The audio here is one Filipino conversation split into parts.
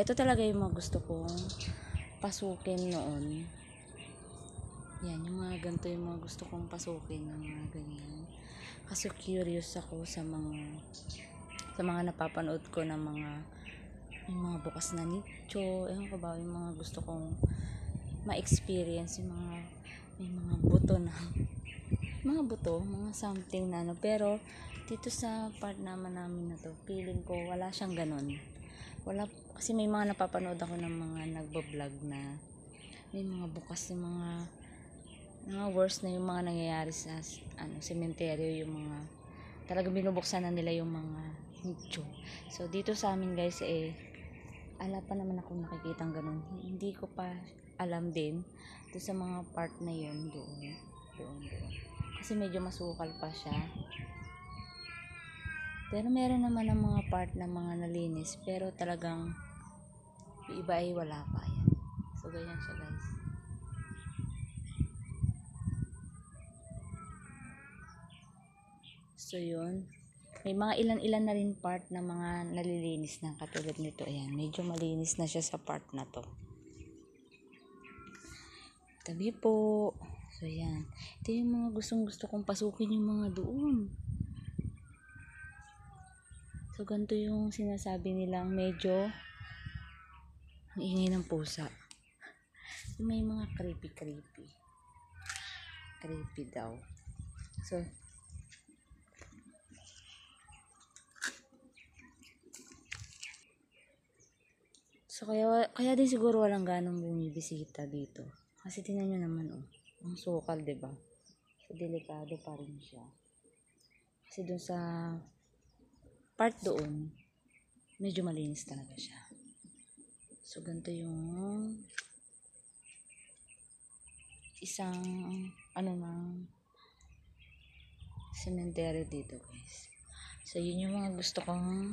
Ito talaga yung mga gusto kong pasukin noon. Yan, yung mga ganito yung mga gusto kong pasukin, yung mga ganyan. Kasi curious ako sa mga napapanood ko ng yung mga bukas na nicho. Ewan ko ba, yung mga gusto kong ma-experience, yung may mga buto na mga something na ano. Pero dito sa part naman namin na to, feeling ko wala siyang ganun. Wala, kasi may mga napapanood ako ng mga nagbo-vlog na may mga bukas yung mga worst na yung mga nangyayari sa sementeryo, yung mga talagang binubuksan na nila yung mga nicho. So dito sa amin guys, ala pa naman akong nakikitang ganun. Hindi ko pa alam din doon sa mga part na yun, doon. Kasi medyo masukal pa siya. Pero meron naman ng mga part na mga nalinis, pero talagang yung iba ay wala pa. Yan. So ganyan siya guys. So yun. May mga ilan-ilan na rin part na mga nalilinis na katulad nito. Ayan, medyo malinis na siya sa part na to. Tabi po. So yan. Ito yung mga gustong-gusto kong pasukin, yung mga doon. So ganito yung sinasabi nilang medyo ang ingay ng pusa. So, may mga creepy daw. So kaya din siguro walang ganong bumibisita dito. Kasi tingnan nyo naman ang sukal, 'di ba? So delikado pa rin siya. Kasi dun sa part doon, medyo malinis talaga siya. So ganito yung isang ng cemetery dito guys. So yun yung mga gusto kong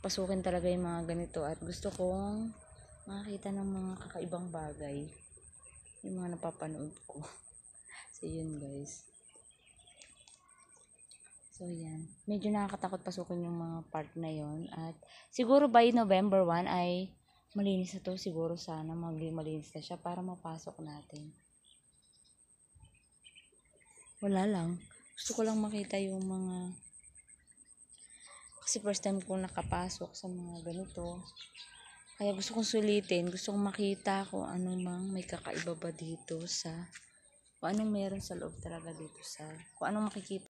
pasukin talaga, yung mga ganito, at gusto kong makakita ng mga kakaibang bagay, yung mga napapanood ko. So yun guys. So yan, medyo nakakatakot pasukin yung mga part na yon, at siguro by November 1 ay malinis na to. Siguro sana maging malinis na siya para mapasok natin. Wala lang, gusto ko lang makita yung mga, kasi first time ko nakapasok sa mga ganito, kaya gusto kong sulitin, gusto kong makita kung ano mang may kakaiba ba dito, kung anong meron sa loob talaga dito, kung anong makikita